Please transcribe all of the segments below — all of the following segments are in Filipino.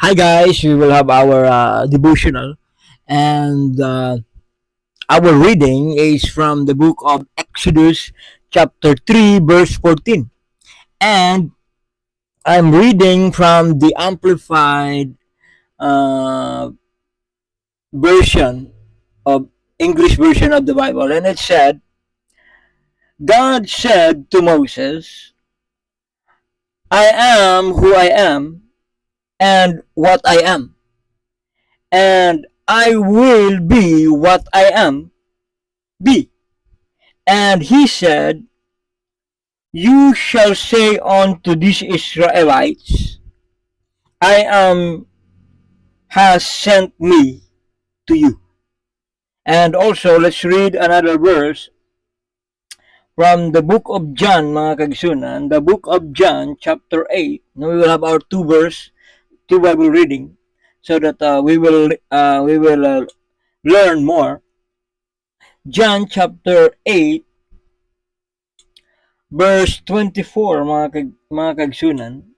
Hi guys, we will have our devotional, and our reading is from the book of Exodus, chapter 3, verse 14. And I'm reading from the Amplified uh, version of English version of the Bible, and it said, God said to Moses, I am who I am, and what I am, and I will be what I am, be. And he said, You shall say unto these Israelites, I am has sent me to you. And also, let's read another verse from the book of John, mga kagsunan, the book of John, chapter 8. Now we will have our two Bible reading, so that we will learn more. John chapter 8, verse 24, mga kagsunan.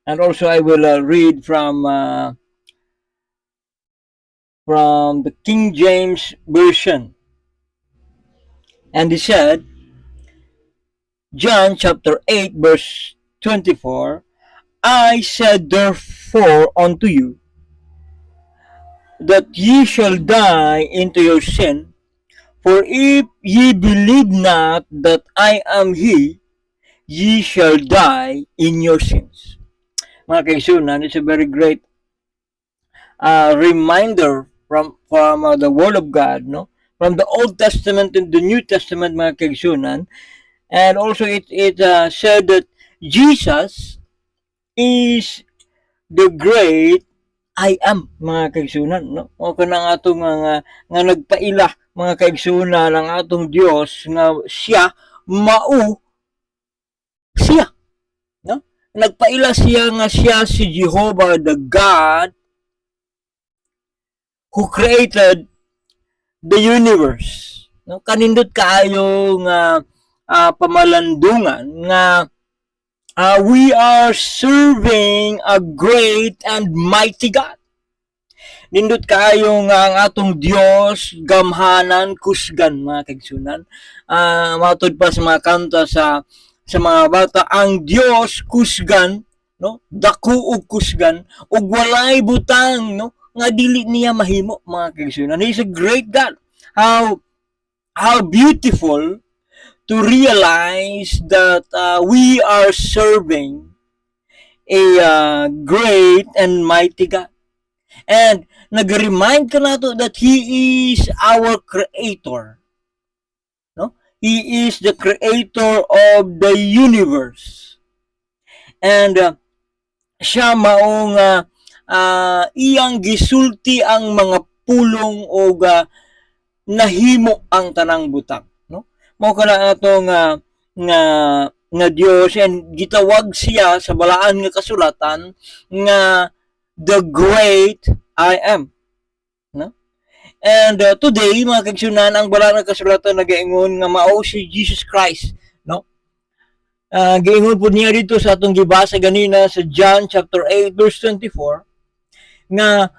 And also I will read from the King James Version. And he said, John chapter 8, verse 24, I said therefore unto you, that ye shall die into your sin, for if ye believe not that I am he, ye shall die in your sins. Mga kaisunan, it's a very great reminder from the Word of God, no? From the Old Testament and the New Testament, mga kaisunan. And also it said that Jesus is the great I am, mga kaigsunan, no? O kanang atong nga nagpaila, mga kaigsunan, ang atong Dios nga siya mao siya, no? Nagpaila siya nga siya si Jehovah the God who created the universe. No? Kanindot kaayo nga pamalandungan nga we are serving a great and mighty God. Nindot kayo nga ang atong Dios gamhanan kusgan, mga kaigsunan. Matod pa sa mga kanta sa mga bata, ang Dios kusgan, no? Dako og kusgan ug walay butang, no? Nga dili niya mahimo, mga kaigsunan. He is a great God. How beautiful to realize that we are serving a great and mighty God. And nag-remind ka na to that He is our Creator. No? He is the Creator of the universe. And siya maong iyang gisulti ang mga pulong o nahimo ang tanang butang. Mao kana ato nga Dios, and gitawag siya sa balaan nga kasulatan nga the great I am, no? And today, mga kaigsunan, ang balaan nga kasulatan nagaingon nga mao si Jesus Christ, no? Giingon po niya dito sa atong gibasa ganina sa John chapter 8 verse 24 nga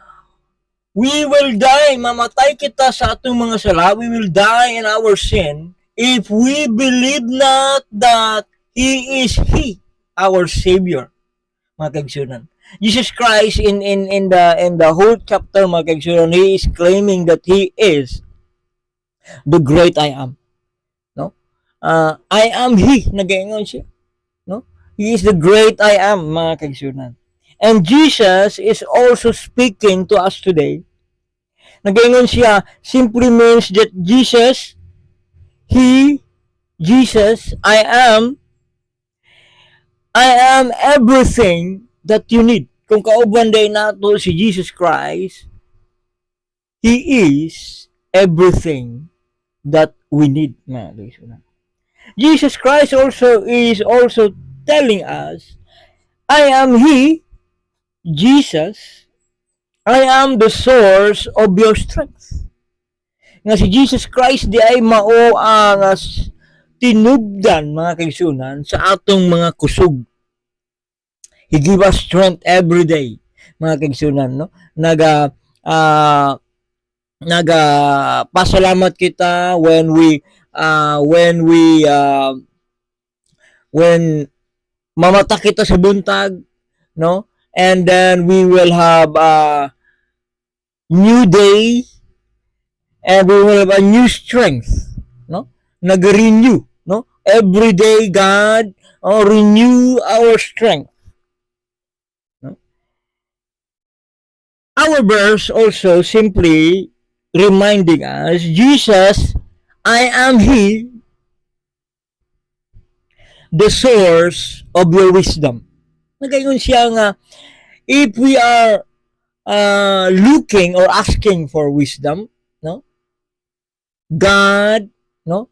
we will die, mamatay kita sa atong mga sala, we will die in our sin if we believe not that He is He, our Savior, mga kaigsunan. Jesus Christ in the whole chapter, mga kaigsunan, He is claiming that He is the great I am. No? I am He, nagaingon siya. No? He is the great I am, mga kaigsunan. And Jesus is also speaking to us today. Nagaingon siya, simply means that Jesus, I am everything that you need. Kung kauban day nato si Jesus Christ, He is everything that we need. Jesus Christ is also telling us, I am He, Jesus, I am the source of your strength. Nga si Jesus Christ di ay mao ang tinubdan, mga kaigsunan, sa atong mga kusog. He give us strength every day. mga kaigsunan, no? Ah, pasalamat kita when mamata kita sa buntag, no? And then we will have a new day, and we will have a new strength, no? Nag-renew, no? Every day, God, renew our strength. No? Our verse also simply reminding us, Jesus, I am He, the source of your wisdom. Nagayon siya nga, if we are looking or asking for wisdom, no? God, no?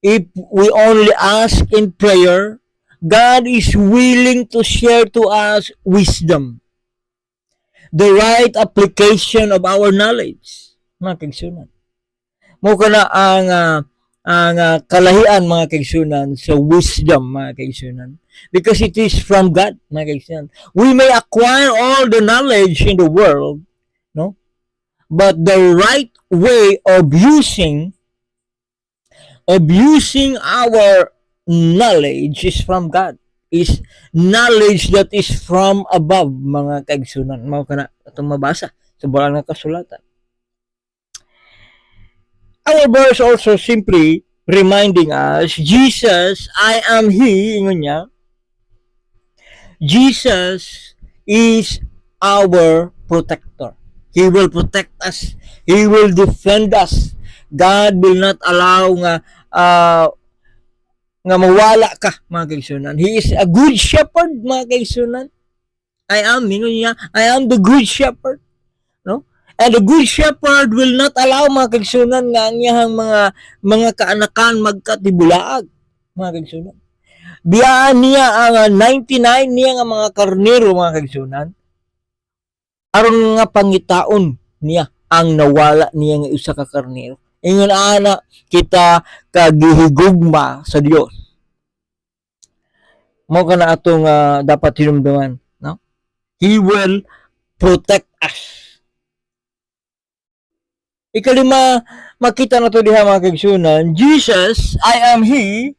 If we only ask in prayer, God is willing to share to us wisdom, the right application of our knowledge. Mga kaigsunan. Mo kana ang kalahian mga kaigsunan sa wisdom mga kaigsunan, because it is from God mga kaigsunan. We may acquire all the knowledge in the world, no? But the right way of using our knowledge is from God, is knowledge that is from above mga kaigsunan. Mao kana atong mabasa sa bulan nga kasulatan. Our verse also simply reminding us, Jesus, I am He, ingon niya. Jesus is our protector. He will protect us. He will defend us. God will not allow nga mawala ka, mga kaigsunan. He is a good shepherd, mga kaigsunan. I am the good shepherd. No? And the good shepherd will not allow mga kaigsunan nga ang iyang mga kaanakan magkatibulaag, mga kaigsunan. Biyaan niya ang 99 niya nga mga karnero, mga kaigsunan. Aron nga pangitaon niya ang nawala niya nga usa ka karnero. Ingon ana kita kagihigugma sa Dios. Mao kana atong dapat hinumduman, no? He will protect us. Ikalima, makita na to diha mga kaigsunan, Jesus, I am He.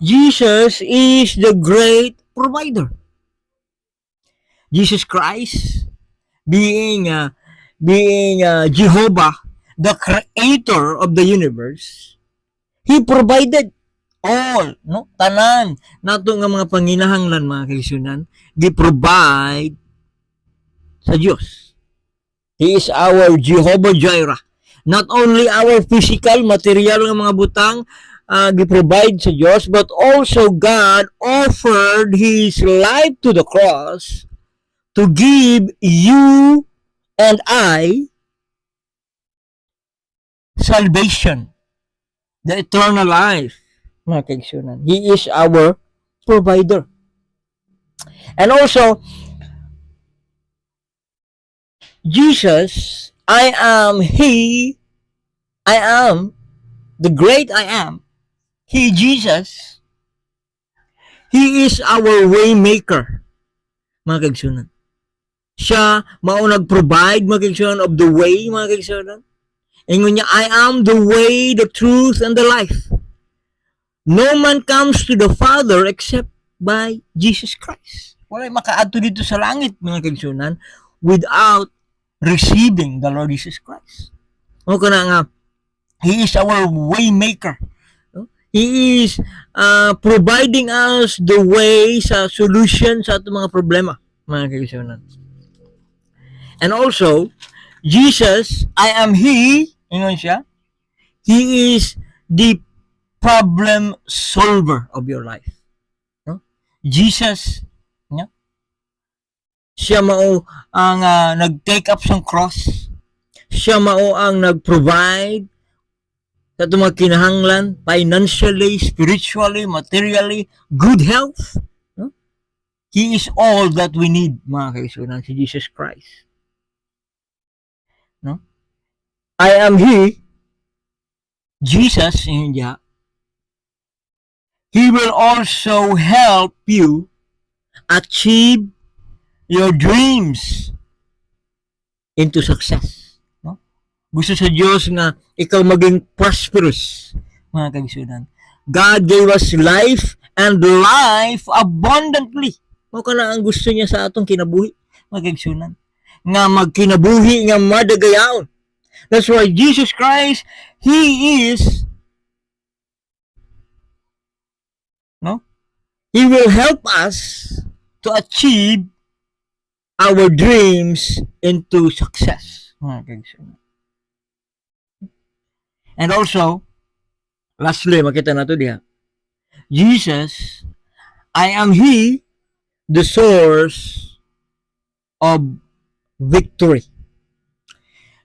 Jesus is the great provider. Jesus Christ, being Jehovah, the creator of the universe, He provided all, no? Tanan nato nga mga panginahanglan mga kaigsunan, gi-provide sa Dios. He is our Jehovah Jireh. Not only our physical, material nga mga butang gi-provide sa Dios, but also God offered His life to the cross to give you and I salvation, the eternal life, mga kaigsunan. He is our provider. And also, Jesus, I am He, I am the great I am. He, Jesus, He is our way maker, mga kaigsunan. Siya mao nag-provide, mga kaigsunan, of the way, mga kaigsunan. Ingon niya, I am the way, the truth, and the life. No man comes to the Father except by Jesus Christ. Wala'y makaadto dito sa langit, mga kaigsunan, without receiving the Lord Jesus Christ. O kana nga, He is our way maker. He is providing us the way sa solution sa atong mga problema, mga kaigsunan. And also, Jesus, I am He, ingon siya, He is the problem solver of your life. No? Jesus, no? Siya mao ang nag-take up sang cross. Siya mao ang nag-provide sa itong mga kinahanglan, financially, spiritually, materially, good health. No? He is all that we need, mga kaigsunan, si Jesus Christ. No? I am He, Jesus, niya, He will also help you achieve your dreams, into success. No? Gusto sa Diyos nga ikaw maging prosperous, mga kaigsunan. God gave us life and life abundantly. Mao kana ang gusto niya sa atong kinabuhi, mga kaigsunan. Nga magkinabuhi nga madagayaon. That's why Jesus Christ, He is, no? He will help us to achieve our dreams into success, mga kaigsunan. And also, lastly, makita na to diha. Jesus, I am He, the source of victory.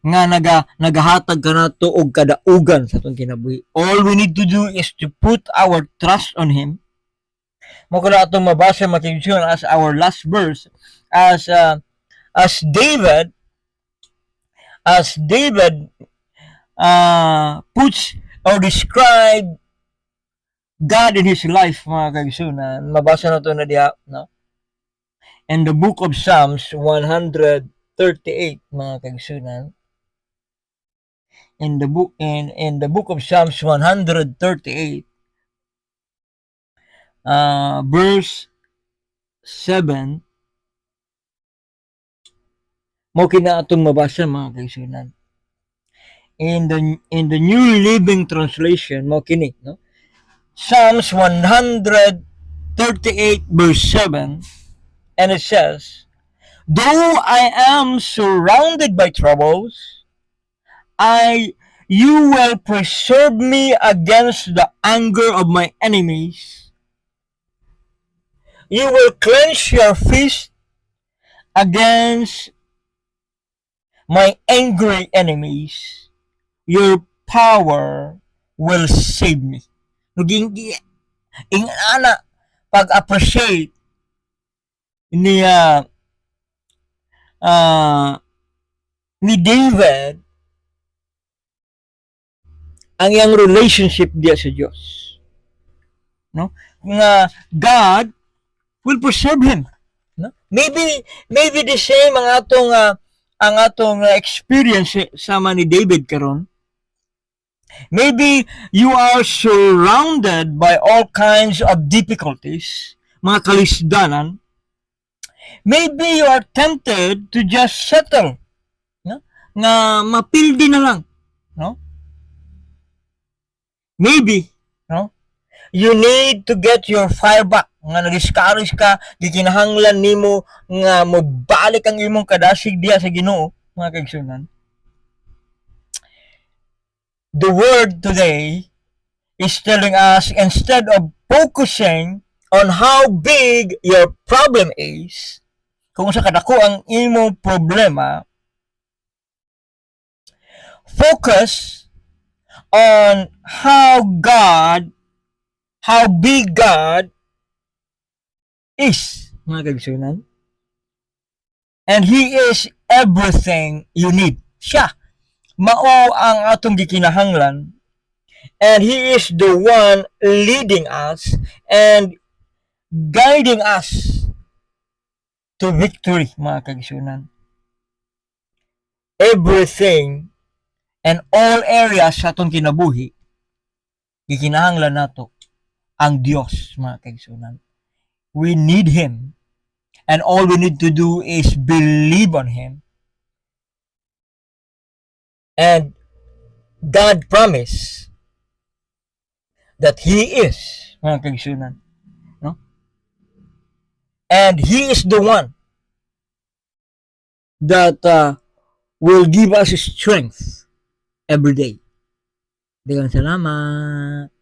Nga nagahatag ka na to og kadaugan sa atong kinabuhi. All we need to do is to put our trust on Him. Mo kada atong mabasa makigsuon as our last verse as David puts or describe God in his life, mga kaigsunan. Mabasa na to na diha, no? In the book of Psalms 138, mga kaigsunan. In the book of Psalms 138, verse 7, mo kina atong mabasa, mga kaigsunan. In the New Living Translation, mo kini, no? Psalms 138 verse 7, and it says, though I am surrounded by troubles, you will preserve me against the anger of my enemies. You will clench your fist against my angry enemies. Your power will save me. Naging ana pag-appreciate niya ni David ang iyang relationship diya sa Diyos. No? Nga God will preserve him. No? Maybe the same ang atong experience sama ni David karon. Maybe you are surrounded by all kinds of difficulties, mga kalisdanan. Maybe you are tempted to just settle, no? Nga mapildi na lang, no? Maybe, no? You need to get your fire back. Nga na-discourage ka, gikinahanglan nimo nga mobalik ang imong kadasig diya sa Ginoo, mga kaigsunan. The word today is telling us, instead of focusing on how big your problem is, kung sa kadako ang imong problema, focus on how big God is, mga kaigsunan. And He is everything you need. Siya mao ang atong gikinahanglan, and He is the one leading us and guiding us to victory, mga kaigsunan. Everything and all areas sa atong kinabuhi, gikinahanglan nato ang Dios, mga kaigsunan. We need Him, and all we need to do is believe on Him. And God promised that He is, mga kaigsunan, no? And He is the one that will give us strength every day. Daghang salamat.